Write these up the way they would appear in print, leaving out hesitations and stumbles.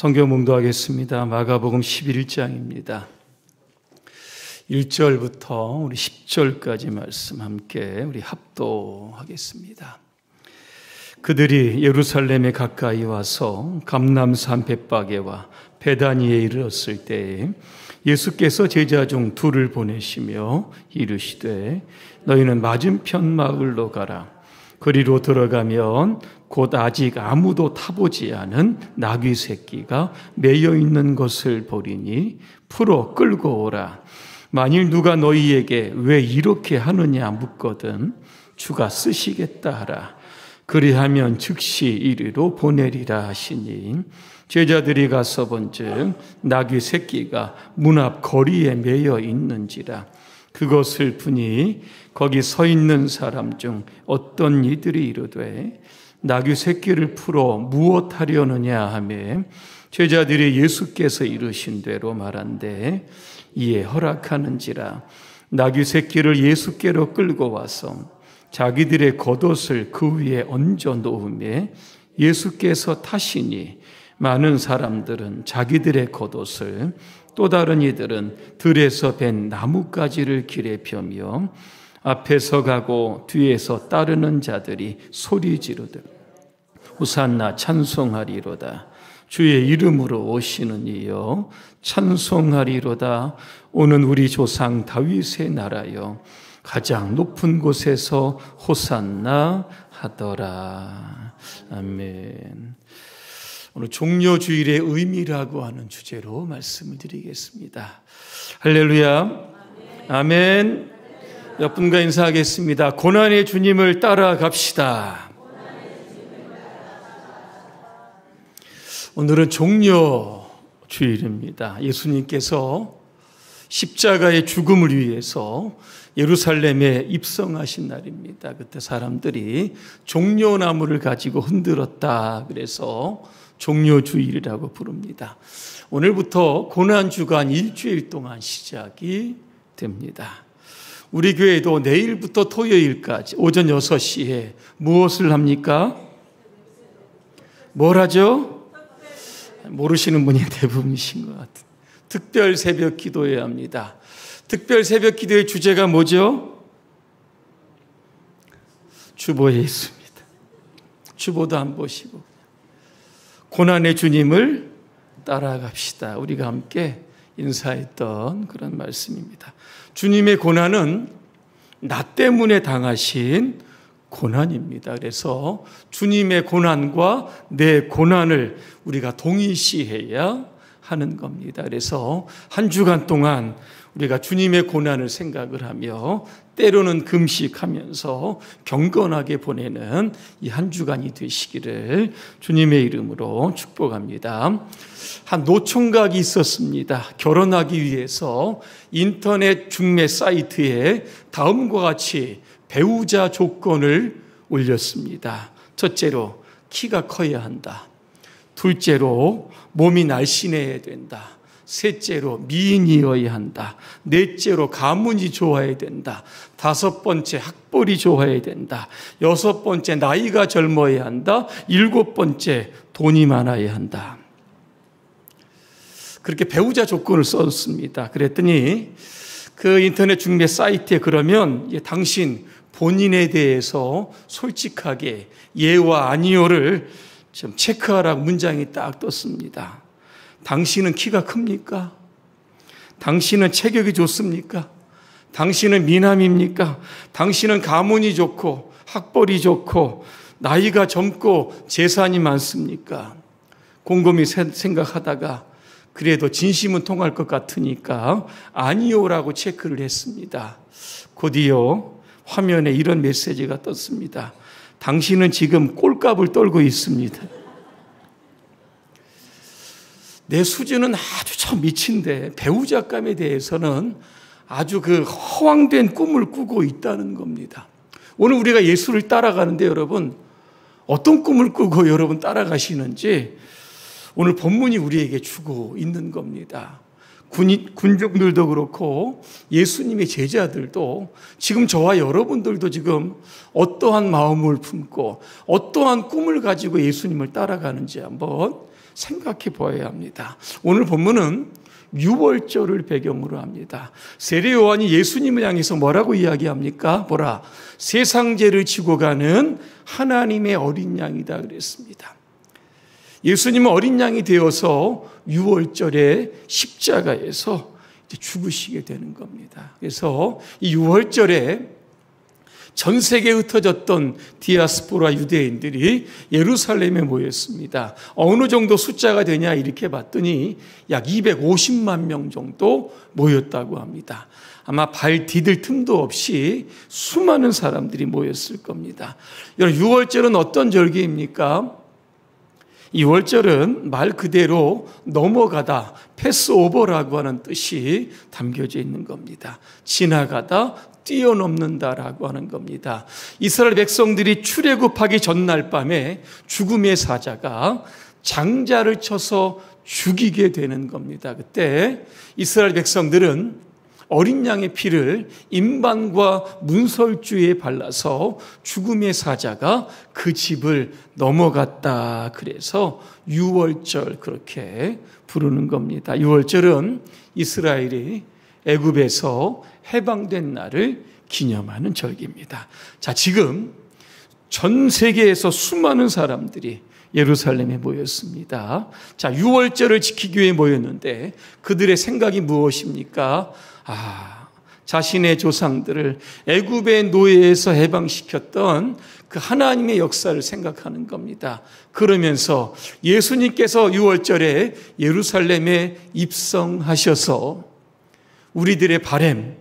성경 봉독하겠습니다. 마가복음 11장입니다. 1절부터 우리 10절까지 말씀 함께 우리 합독하겠습니다. 그들이 예루살렘에 가까이 와서 감람산 벳바게와 베다니에 이르렀을 때에 예수께서 제자 중 둘을 보내시며 이르시되 너희는 맞은편 마을로 가라. 그리로 들어가면 곧 아직 아무도 타보지 않은 나귀 새끼가 매여 있는 것을 보리니 풀어 끌고 오라. 만일 누가 너희에게 왜 이렇게 하느냐 묻거든 주가 쓰시겠다 하라. 그리하면 즉시 이리로 보내리라 하시니 제자들이 가서 본즉 나귀 새끼가 문 앞 거리에 매여 있는지라. 그것을 보니 거기 서 있는 사람 중 어떤 이들이 이르되 나귀 새끼를 풀어 무엇하려느냐 하며 제자들이 예수께서 이르신 대로 말한대 이에 허락하는지라. 나귀 새끼를 예수께로 끌고 와서 자기들의 겉옷을 그 위에 얹어 놓으며 예수께서 타시니 많은 사람들은 자기들의 겉옷을 또 다른 이들은 들에서 벤 나뭇가지를 길에 펴며 앞에서 가고 뒤에서 따르는 자들이 소리 지르되 호산나 찬송하리로다. 주의 이름으로 오시는 이여 찬송하리로다. 오는 우리 조상 다윗의 나라여 가장 높은 곳에서 호산나 하더라. 아멘. 오늘 종려주일의 의미라고 하는 주제로 말씀을 드리겠습니다. 할렐루야. 아멘. 몇 분과 인사하겠습니다. 고난의 주님을 따라갑시다. 오늘은 종려주일입니다. 예수님께서 십자가의 죽음을 위해서 예루살렘에 입성하신 날입니다. 그때 사람들이 종려나무를 가지고 흔들었다. 그래서 종려주일이라고 부릅니다. 오늘부터 고난주간 일주일 동안 시작이 됩니다. 우리 교회도 내일부터 토요일까지 오전 6시에 무엇을 합니까? 뭘 하죠? 모르시는 분이 대부분이신 것 같아요. 특별 새벽 기도해야 합니다. 특별 새벽 기도의 주제가 뭐죠? 주보에 있습니다. 주보도 안 보시고 고난의 주님을 따라갑시다. 우리가 함께 인사했던 그런 말씀입니다. 주님의 고난은 나 때문에 당하신 고난입니다. 그래서 주님의 고난과 내 고난을 우리가 동일시해야 하는 겁니다. 그래서 한 주간 동안 우리가 주님의 고난을 생각을 하며 때로는 금식하면서 경건하게 보내는 이 한 주간이 되시기를 주님의 이름으로 축복합니다. 한 노총각이 있었습니다. 결혼하기 위해서 인터넷 중매 사이트에 다음과 같이 배우자 조건을 올렸습니다. 첫째로 키가 커야 한다. 둘째로 몸이 날씬해야 된다. 셋째로 미인이어야 한다. 넷째로 가문이 좋아야 된다. 다섯 번째 학벌이 좋아야 된다. 여섯 번째 나이가 젊어야 한다. 일곱 번째 돈이 많아야 한다. 그렇게 배우자 조건을 썼습니다. 그랬더니 그 인터넷 중매 사이트에 그러면 당신 본인에 대해서 솔직하게 예와 아니오를 좀 체크하라고 문장이 딱 떴습니다. 당신은 키가 큽니까? 당신은 체격이 좋습니까? 당신은 미남입니까? 당신은 가문이 좋고 학벌이 좋고 나이가 젊고 재산이 많습니까? 곰곰이 생각하다가 그래도 진심은 통할 것 같으니까 아니요라고 체크를 했습니다. 곧이어 화면에 이런 메시지가 떴습니다. 당신은 지금 꼴값을 떨고 있습니다. 내 수준은 아주 참 미친데 배우자감에 대해서는 아주 그 허황된 꿈을 꾸고 있다는 겁니다. 오늘 우리가 예수를 따라가는데 여러분 어떤 꿈을 꾸고 여러분 따라가시는지 오늘 본문이 우리에게 주고 있는 겁니다. 군중들도 그렇고 예수님의 제자들도 지금 저와 여러분들도 지금 어떠한 마음을 품고 어떠한 꿈을 가지고 예수님을 따라가는지 한번 생각해 보아야 합니다. 오늘 본문은 유월절을 배경으로 합니다. 세례 요한이 예수님을 향해서 뭐라고 이야기합니까? 보라, 세상 죄를 지고 가는 하나님의 어린 양이다 그랬습니다. 예수님은 어린 양이 되어서 유월절에 십자가에서 죽으시게 되는 겁니다. 그래서 이 유월절에 전 세계에 흩어졌던 디아스포라 유대인들이 예루살렘에 모였습니다. 어느 정도 숫자가 되냐 이렇게 봤더니 약 250만 명 정도 모였다고 합니다. 아마 발 디딜 틈도 없이 수많은 사람들이 모였을 겁니다. 여러분, 유월절은 어떤 절기입니까? 이 월절은 말 그대로 넘어가다, 패스오버라고 하는 뜻이 담겨져 있는 겁니다. 지나가다, 뛰어넘는다라고 하는 겁니다. 이스라엘 백성들이 출애굽하기 전날 밤에 죽음의 사자가 장자를 쳐서 죽이게 되는 겁니다. 그때 이스라엘 백성들은 어린 양의 피를 임반과 문설주에 발라서 죽음의 사자가 그 집을 넘어갔다. 그래서 유월절 그렇게 부르는 겁니다. 유월절은 이스라엘이 애굽에서 해방된 날을 기념하는 절기입니다. 자, 지금 전 세계에서 수많은 사람들이 예루살렘에 모였습니다. 자, 유월절을 지키기 위해 모였는데 그들의 생각이 무엇입니까? 자신의 조상들을 애굽의 노예에서 해방시켰던 그 하나님의 역사를 생각하는 겁니다. 그러면서 예수님께서 유월절에 예루살렘에 입성하셔서 우리들의 바램,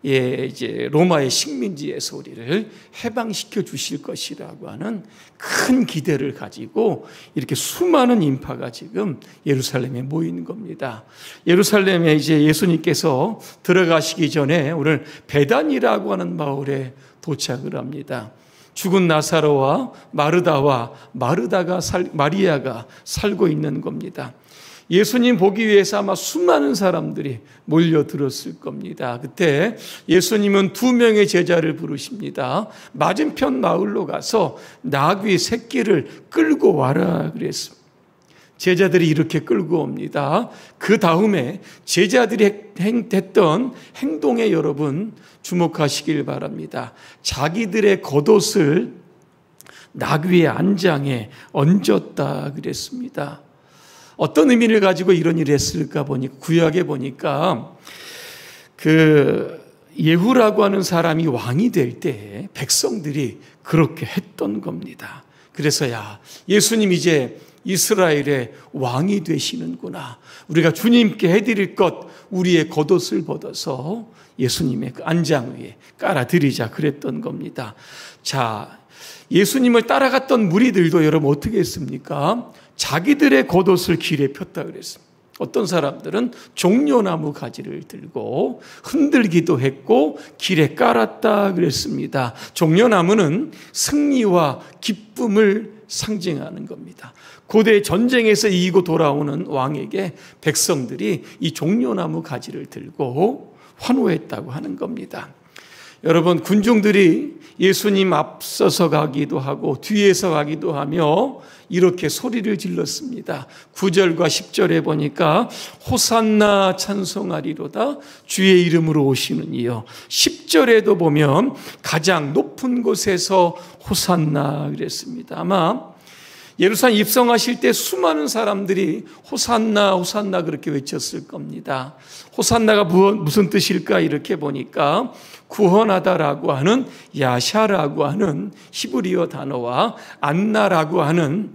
이제 로마의 식민지에서 우리를 해방시켜 주실 것이라고 하는 큰 기대를 가지고 이렇게 수많은 인파가 지금 예루살렘에 모이는 겁니다. 예루살렘에 이제 예수님께서 들어가시기 전에 오늘 베단이라고 하는 마을에 도착을 합니다. 죽은 나사로와 마리아가 살고 있는 겁니다. 예수님 보기 위해서 아마 수많은 사람들이 몰려들었을 겁니다. 그때 예수님은 2명의 제자를 부르십니다. 맞은편 마을로 가서 나귀 새끼를 끌고 와라 그랬습니다. 제자들이 이렇게 끌고 옵니다. 그 다음에 제자들이 했던 행동에 여러분 주목하시길 바랍니다. 자기들의 겉옷을 나귀의 안장에 얹었다 그랬습니다. 어떤 의미를 가지고 이런 일을 했을까 보니까 구약에 보니까 그 예후라고 하는 사람이 왕이 될 때 백성들이 그렇게 했던 겁니다. 그래서 야, 예수님 이제 이스라엘의 왕이 되시는구나. 우리가 주님께 해드릴 것 우리의 겉옷을 벗어서 예수님의 그 안장 위에 깔아드리자 그랬던 겁니다. 자, 예수님을 따라갔던 무리들도 여러분 어떻게 했습니까? 자기들의 겉옷을 길에 폈다 그랬습니다. 어떤 사람들은 종려나무 가지를 들고 흔들기도 했고 길에 깔았다 그랬습니다. 종려나무는 승리와 기쁨을 상징하는 겁니다. 고대 전쟁에서 이기고 돌아오는 왕에게 백성들이 이 종려나무 가지를 들고 환호했다고 하는 겁니다. 여러분, 군중들이 예수님 앞서서 가기도 하고 뒤에서 가기도 하며 이렇게 소리를 질렀습니다. 9절과 10절에 보니까 호산나 찬송하리로다 주의 이름으로 오시는 이여. 10절에도 보면 가장 높은 곳에서 호산나 그랬습니다. 아마 예루살렘 입성하실 때 수많은 사람들이 호산나 호산나 그렇게 외쳤을 겁니다. 호산나가 무슨 뜻일까 이렇게 보니까 구원하다라고 하는 야샤라고 하는 히브리어 단어와 안나라고 하는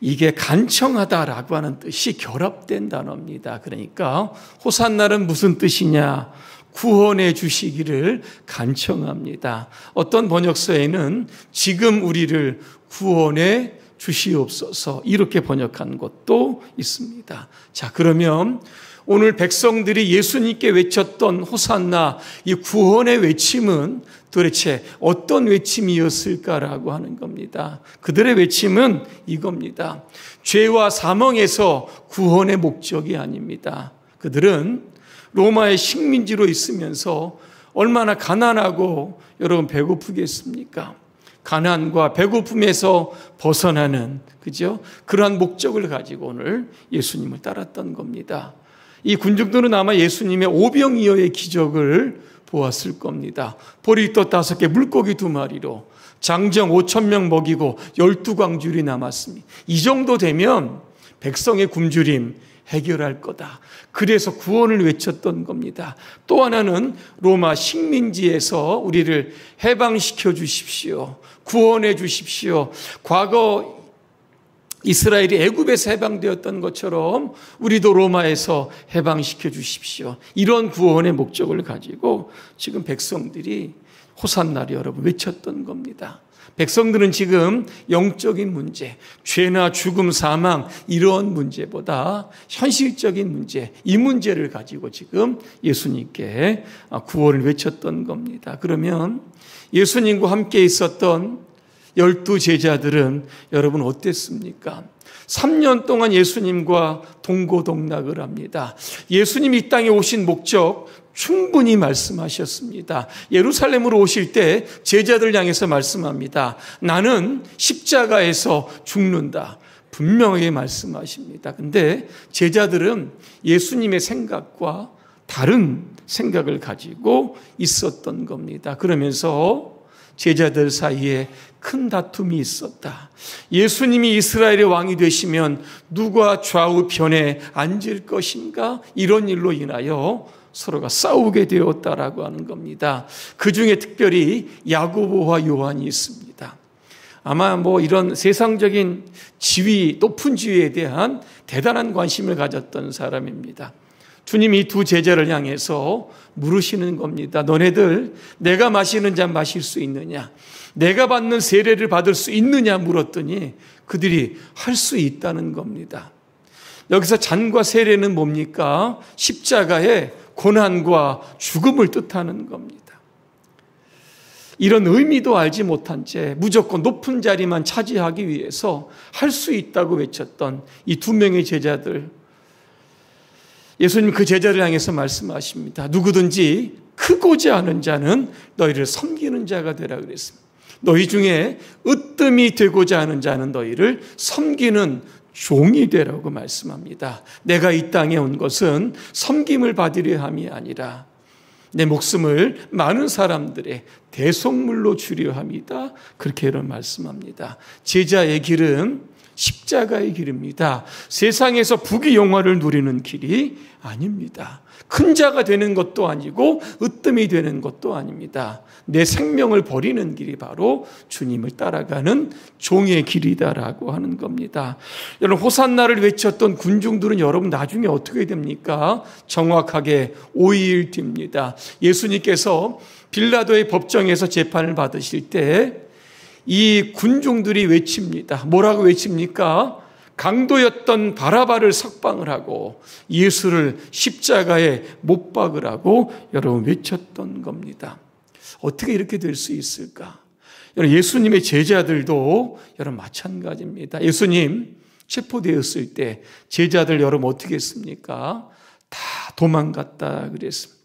이게 간청하다라고 하는 뜻이 결합된 단어입니다. 그러니까 호산나는 무슨 뜻이냐? 구원해 주시기를 간청합니다. 어떤 번역서에는 지금 우리를 구원해 주시옵소서 이렇게 번역한 것도 있습니다. 자, 그러면 오늘 백성들이 예수님께 외쳤던 호산나, 이 구원의 외침은 도대체 어떤 외침이었을까라고 하는 겁니다. 그들의 외침은 이겁니다. 죄와 사망에서 구원의 목적이 아닙니다. 그들은 로마의 식민지로 있으면서 얼마나 가난하고 여러분 배고프겠습니까? 가난과 배고픔에서 벗어나는, 그죠? 그러한 목적을 가지고 오늘 예수님을 따랐던 겁니다. 이 군중들은 아마 예수님의 오병이어의 기적을 보았을 겁니다. 보리떡 5개, 물고기 2마리로 장정 5,000명 먹이고 12광줄이 남았습니다. 이 정도 되면 백성의 굶주림 해결할 거다. 그래서 구원을 외쳤던 겁니다. 또 하나는 로마 식민지에서 우리를 해방시켜 주십시오. 구원해 주십시오. 과거 이스라엘이 애굽에서 해방되었던 것처럼 우리도 로마에서 해방시켜 주십시오. 이런 구원의 목적을 가지고 지금 백성들이 호산나를 여러분 외쳤던 겁니다. 백성들은 지금 영적인 문제, 죄나 죽음, 사망 이런 문제보다 현실적인 문제, 이 문제를 가지고 지금 예수님께 구원을 외쳤던 겁니다. 그러면 예수님과 함께 있었던 12 제자들은 여러분 어땠습니까? 3년 동안 예수님과 동고동락을 합니다. 예수님이 이 땅에 오신 목적 충분히 말씀하셨습니다. 예루살렘으로 오실 때 제자들 향해서 말씀합니다. 나는 십자가에서 죽는다. 분명하게 말씀하십니다. 근데 제자들은 예수님의 생각과 다른 생각을 가지고 있었던 겁니다. 그러면서 제자들 사이에 큰 다툼이 있었다. 예수님이 이스라엘의 왕이 되시면 누가 좌우편에 앉을 것인가? 이런 일로 인하여 서로가 싸우게 되었다라고 하는 겁니다. 그 중에 특별히 야고보와 요한이 있습니다. 아마 이런 세상적인 지위, 높은 지위에 대한 대단한 관심을 가졌던 사람입니다. 주님이 이 2 제자를 향해서 물으시는 겁니다. 너네들 내가 마시는 잔 마실 수 있느냐? 내가 받는 세례를 받을 수 있느냐 물었더니 그들이 할 수 있다는 겁니다. 여기서 잔과 세례는 뭡니까? 십자가의 고난과 죽음을 뜻하는 겁니다. 이런 의미도 알지 못한 채 무조건 높은 자리만 차지하기 위해서 할 수 있다고 외쳤던 이 2명의 제자들, 예수님 그 제자를 향해서 말씀하십니다. 누구든지 크고자 하는 자는 너희를 섬기는 자가 되라 그랬습니다. 너희 중에 으뜸이 되고자 하는 자는 너희를 섬기는 종이 되라고 말씀합니다. 내가 이 땅에 온 것은 섬김을 받으려 함이 아니라 내 목숨을 많은 사람들의 대속물로 주려 함이다. 그렇게 말씀합니다. 제자의 길은 십자가의 길입니다. 세상에서 부귀 영화를 누리는 길이 아닙니다. 큰 자가 되는 것도 아니고 으뜸이 되는 것도 아닙니다. 내 생명을 버리는 길이 바로 주님을 따라가는 종의 길이다라고 하는 겁니다. 여러분, 호산나를 외쳤던 군중들은 여러분 나중에 어떻게 됩니까? 정확하게 5일 뒤입니다. 예수님께서 빌라도의 법정에서 재판을 받으실 때 이 군중들이 외칩니다. 뭐라고 외칩니까? 강도였던 바라바를 석방을 하고 예수를 십자가에 못 박으라고 여러분 외쳤던 겁니다. 어떻게 이렇게 될 수 있을까? 여러분, 예수님의 제자들도 여러분 마찬가지입니다. 예수님 체포되었을 때 제자들 여러분 어떻게 했습니까? 다 도망갔다 그랬습니다.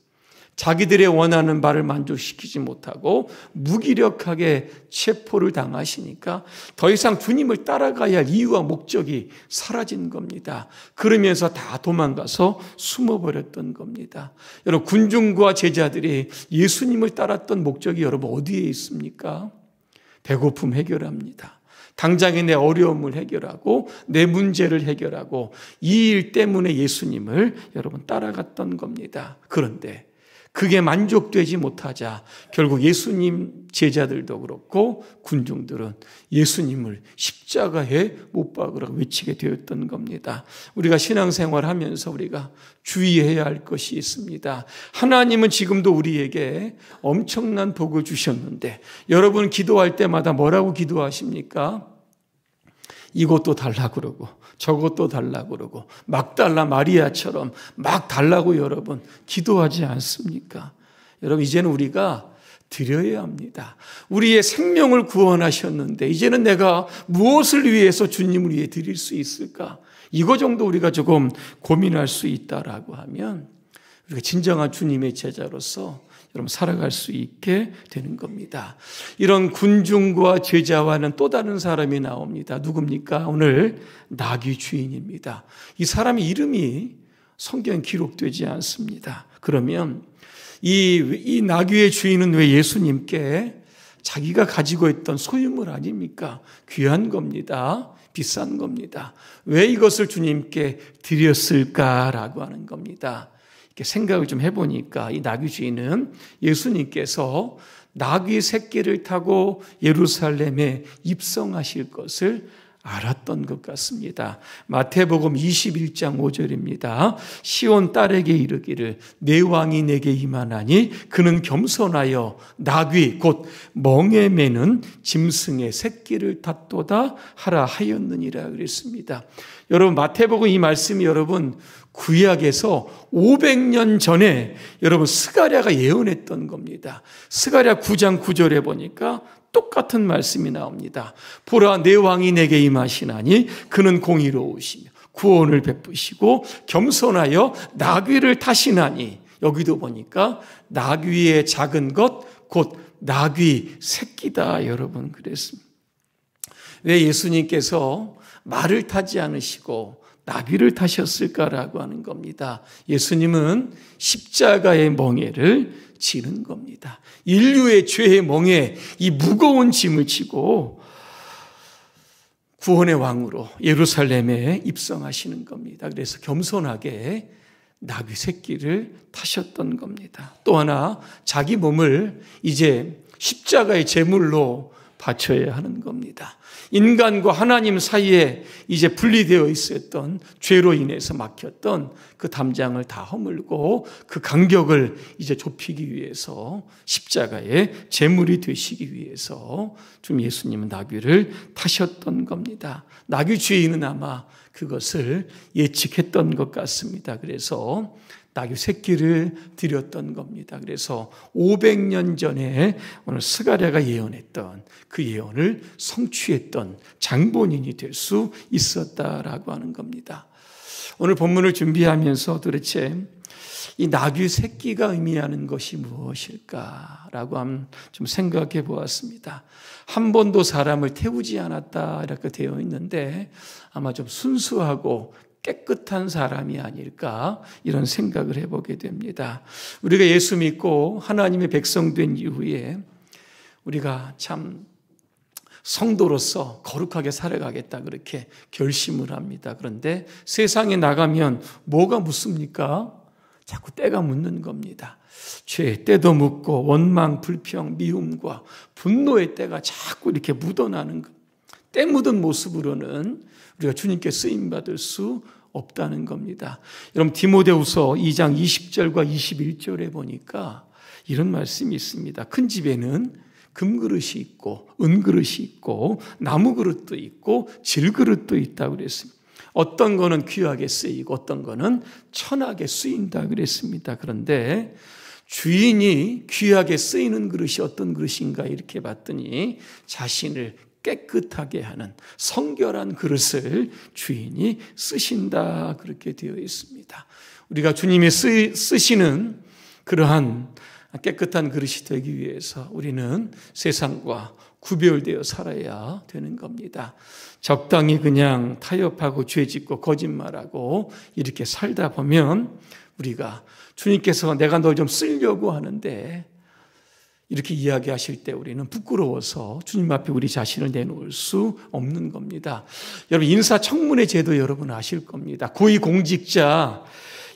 자기들의 원하는 바를 만족시키지 못하고 무기력하게 체포를 당하시니까 더 이상 주님을 따라가야 할 이유와 목적이 사라진 겁니다. 그러면서 다 도망가서 숨어버렸던 겁니다. 여러분, 군중과 제자들이 예수님을 따랐던 목적이 여러분 어디에 있습니까? 배고픔 해결합니다. 당장의 내 어려움을 해결하고 내 문제를 해결하고 이 일 때문에 예수님을 여러분 따라갔던 겁니다. 그런데 그게 만족되지 못하자 결국 예수님 제자들도 그렇고 군중들은 예수님을 십자가에 못 박으라고 외치게 되었던 겁니다. 우리가 신앙생활하면서 우리가 주의해야 할 것이 있습니다. 하나님은 지금도 우리에게 엄청난 복을 주셨는데 여러분 기도할 때마다 뭐라고 기도하십니까? 이것도 달라고 그러고 저것도 달라고 그러고 막달라 마리아처럼 막 달라고 여러분 기도하지 않습니까? 여러분, 이제는 우리가 드려야 합니다. 우리의 생명을 구원하셨는데 이제는 내가 무엇을 위해서 주님을 위해 드릴 수 있을까? 이거 정도 우리가 조금 고민할 수 있다라고 하면 우리가 진정한 주님의 제자로서 여러분 살아갈 수 있게 되는 겁니다. 이런 군중과 제자와는 또 다른 사람이 나옵니다. 누굽니까? 오늘 나귀 주인입니다. 이 사람의 이름이 성경에 기록되지 않습니다. 그러면 이 나귀의 주인은 왜 예수님께 자기가 가지고 있던 소유물 아닙니까? 귀한 겁니다. 비싼 겁니다. 왜 이것을 주님께 드렸을까라고 하는 겁니다. 이렇게 생각을 좀 해보니까 이 나귀 주인은 예수님께서 나귀 새끼를 타고 예루살렘에 입성하실 것을 알았던 것 같습니다. 마태복음 21장 5절입니다. 시온 딸에게 이르기를 내 왕이 내게 임하나니 그는 겸손하여 나귀 곧 멍에 매는 짐승의 새끼를 탔도다 하라 하였느니라 그랬습니다. 여러분 마태복음 이 말씀이 여러분 구약에서 500년 전에 여러분 스가랴가 예언했던 겁니다. 스가랴 9장 9절에 보니까 똑같은 말씀이 나옵니다. 보라 내 왕이 내게 임하시나니 그는 공의로우시며 구원을 베푸시고 겸손하여 나귀를 타시나니 여기도 보니까 나귀의 작은 것 곧 나귀 새끼다 여러분 그랬습니다. 왜 예수님께서 말을 타지 않으시고 나귀를 타셨을까라고 하는 겁니다. 예수님은 십자가의 멍에를 지는 겁니다. 인류의 죄의 멍에 이 무거운 짐을 지고 구원의 왕으로 예루살렘에 입성하시는 겁니다. 그래서 겸손하게 나귀 새끼를 타셨던 겁니다. 또 하나 자기 몸을 이제 십자가의 제물로 바쳐야 하는 겁니다. 인간과 하나님 사이에 이제 분리되어 있었던 죄로 인해서 막혔던 그 담장을 다 허물고 그 간격을 이제 좁히기 위해서 십자가의 제물이 되시기 위해서 좀 예수님은 나귀를 타셨던 겁니다. 나귀 주인은 아마 그것을 예측했던 것 같습니다. 그래서 나귀 새끼를 드렸던 겁니다. 그래서 500년 전에 오늘 스가랴가 예언했던 그 예언을 성취했던 장본인이 될 수 있었다라고 하는 겁니다. 오늘 본문을 준비하면서 도대체 이 나귀 새끼가 의미하는 것이 무엇일까라고 한번 좀 생각해 보았습니다. 한 번도 사람을 태우지 않았다 이렇게 되어 있는데 아마 좀 순수하고 깨끗한 사람이 아닐까 이런 생각을 해보게 됩니다. 우리가 예수 믿고 하나님의 백성 된 이후에 우리가 참 성도로서 거룩하게 살아가겠다 그렇게 결심을 합니다. 그런데 세상에 나가면 뭐가 묻습니까? 자꾸 때가 묻는 겁니다. 죄의 때도 묻고 원망, 불평, 미움과 분노의 때가 자꾸 이렇게 묻어나는 것. 때 묻은 모습으로는 우리가 주님께 쓰임받을 수 없다는 겁니다. 여러분 디모데후서 2장 20절과 21절에 보니까 이런 말씀이 있습니다. 큰 집에는 금그릇이 있고 은그릇이 있고 나무그릇도 있고 질그릇도 있다고 그랬습니다. 어떤 거는 귀하게 쓰이고 어떤 거는 천하게 쓰인다 그랬습니다. 그런데 주인이 귀하게 쓰이는 그릇이 어떤 그릇인가 이렇게 봤더니 자신을 깨끗하게 하는 성결한 그릇을 주인이 쓰신다 그렇게 되어 있습니다. 우리가 주님이 쓰시는 그러한 깨끗한 그릇이 되기 위해서 우리는 세상과 구별되어 살아야 되는 겁니다. 적당히 그냥 타협하고 죄짓고 거짓말하고 이렇게 살다 보면 우리가 주님께서 내가 널 좀 쓰려고 하는데 이렇게 이야기하실 때 우리는 부끄러워서 주님 앞에 우리 자신을 내놓을 수 없는 겁니다. 여러분 인사청문회 제도 여러분 아실 겁니다. 고위공직자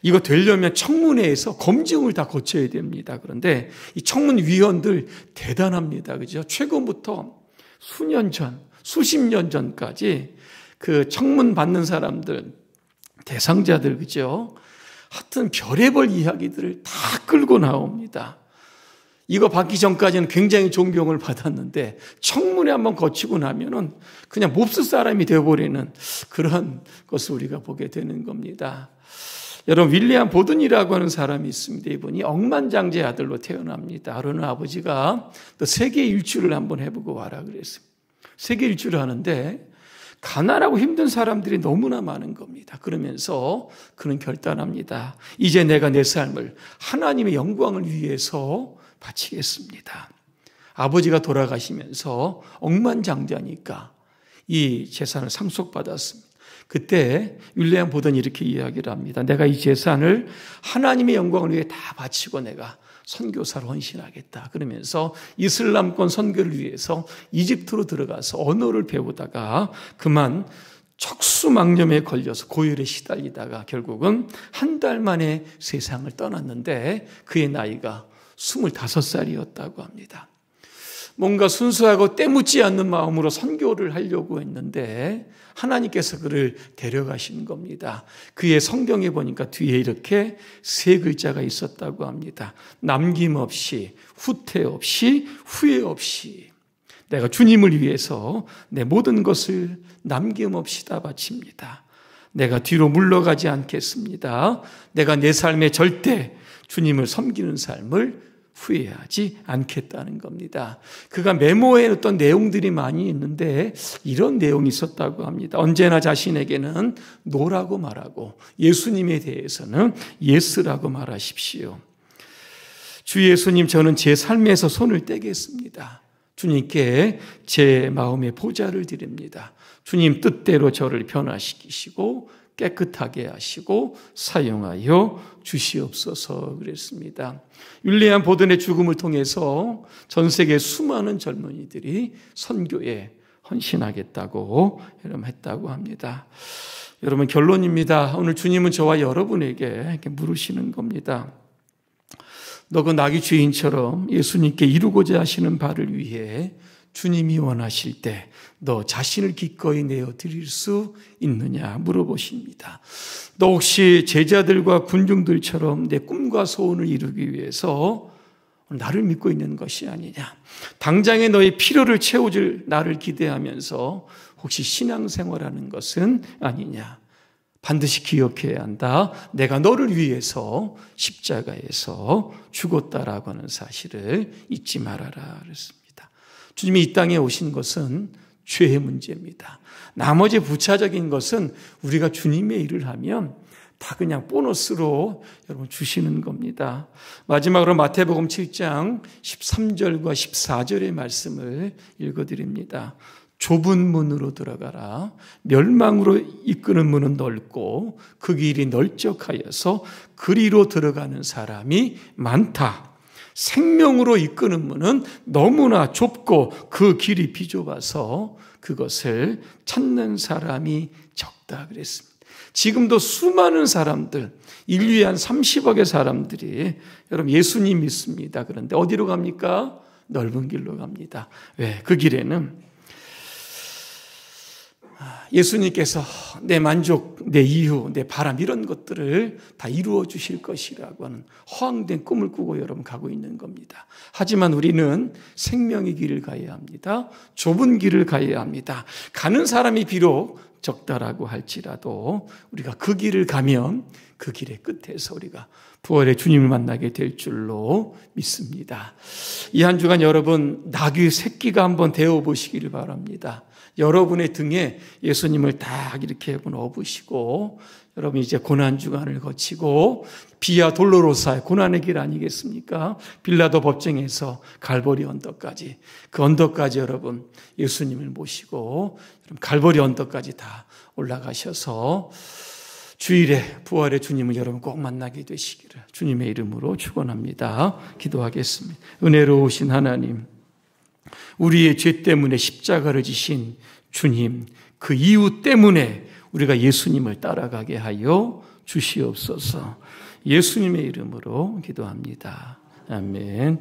이거 되려면 청문회에서 검증을 다 거쳐야 됩니다. 그런데 이 청문위원들 대단합니다. 그죠? 최고부터 수년 전, 수십 년 전까지 그 청문 받는 사람들, 대상자들, 그죠? 하여튼 별의별 이야기들을 다 끌고 나옵니다. 이거 받기 전까지는 굉장히 존경을 받았는데 청문회 한번 거치고 나면은 그냥 몹쓸 사람이 되어버리는 그런 것을 우리가 보게 되는 겁니다. 여러분 윌리엄 보든이라고 하는 사람이 있습니다. 이분이 억만장자의 아들로 태어납니다. 어느 아버지가 또 세계 일주를 한번 해보고 와라 그랬습니다. 세계 일주를 하는데 가난하고 힘든 사람들이 너무나 많은 겁니다. 그러면서 그는 결단합니다. 이제 내가 내 삶을 하나님의 영광을 위해서 바치겠습니다. 아버지가 돌아가시면서 억만장자니까 이 재산을 상속받았습니다. 그때 윌리엄 보던이 이렇게 이야기를 합니다. 내가 이 재산을 하나님의 영광을 위해 다 바치고 내가 선교사로 헌신하겠다. 그러면서 이슬람권 선교를 위해서 이집트로 들어가서 언어를 배우다가 그만 척수막염에 걸려서 고열에 시달리다가 결국은 한 달 만에 세상을 떠났는데 그의 나이가 25살이었다고 합니다. 뭔가 순수하고 때묻지 않는 마음으로 선교를 하려고 했는데 하나님께서 그를 데려가신 겁니다. 그의 성경에 보니까 뒤에 이렇게 3글자가 있었다고 합니다. 남김없이, 후퇴 없이, 후회 없이. 내가 주님을 위해서 내 모든 것을 남김없이 다 바칩니다. 내가 뒤로 물러가지 않겠습니다. 내가 내 삶에 절대 주님을 섬기는 삶을 후회하지 않겠다는 겁니다. 그가 메모해 놓던 내용들이 많이 있는데 이런 내용이 있었다고 합니다. 언제나 자신에게는 노라고 말하고 예수님에 대해서는 예스라고 말하십시오. 주 예수님, 저는 제 삶에서 손을 떼겠습니다. 주님께 제 마음의 보좌를 드립니다. 주님 뜻대로 저를 변화시키시고 깨끗하게 하시고 사용하여 주시옵소서 그랬습니다. 윌리엄 보던의 죽음을 통해서 전 세계 수많은 젊은이들이 선교에 헌신하겠다고 여러분 했다고 합니다. 여러분 결론입니다. 오늘 주님은 저와 여러분에게 이렇게 물으시는 겁니다. 너 그 나귀 주인처럼 예수님께 이루고자 하시는 바를 위해 주님이 원하실 때 너 자신을 기꺼이 내어 드릴 수 있느냐 물어보십니다. 너 혹시 제자들과 군중들처럼 내 꿈과 소원을 이루기 위해서 나를 믿고 있는 것이 아니냐? 당장에 너의 필요를 채워줄 나를 기대하면서 혹시 신앙생활하는 것은 아니냐? 반드시 기억해야 한다. 내가 너를 위해서 십자가에서 죽었다라고 하는 사실을 잊지 말아라 그랬습니다. 주님이 이 땅에 오신 것은 죄의 문제입니다. 나머지 부차적인 것은 우리가 주님의 일을 하면 다 그냥 보너스로 여러분 주시는 겁니다. 마지막으로 마태복음 7장 13절과 14절의 말씀을 읽어드립니다. 좁은 문으로 들어가라. 멸망으로 이끄는 문은 넓고 그 길이 널쩍하여서 그리로 들어가는 사람이 많다. 생명으로 이끄는 문은 너무나 좁고 그 길이 비좁아서 그것을 찾는 사람이 적다 그랬습니다. 지금도 수많은 사람들, 인류의 한 30억의 사람들이 여러분 예수님 믿습니다. 그런데 어디로 갑니까? 넓은 길로 갑니다. 왜? 그 길에는 예수님께서 내 만족, 내 이유, 내 바람 이런 것들을 다 이루어 주실 것이라고 하는 허황된 꿈을 꾸고 여러분 가고 있는 겁니다. 하지만 우리는 생명의 길을 가야 합니다. 좁은 길을 가야 합니다. 가는 사람이 비록 적다라고 할지라도 우리가 그 길을 가면 그 길의 끝에서 우리가 부활의 주님을 만나게 될 줄로 믿습니다. 이 한 주간 여러분 나귀 새끼가 한번 되어보시기를 바랍니다. 여러분의 등에 예수님을 딱 이렇게 업으시고 여러분 이제 고난주간을 거치고 비아 돌로로사의 고난의 길 아니겠습니까? 빌라도 법정에서 갈보리 언덕까지 그 언덕까지 여러분 예수님을 모시고 갈보리 언덕까지 다 올라가셔서 주일에 부활의 주님을 여러분 꼭 만나게 되시기를 주님의 이름으로 축원합니다. 기도하겠습니다. 은혜로우신 하나님, 우리의 죄 때문에 십자가를 지신 주님, 그 이유 때문에 우리가 예수님을 따라가게 하여 주시옵소서. 예수님의 이름으로 기도합니다. 아멘.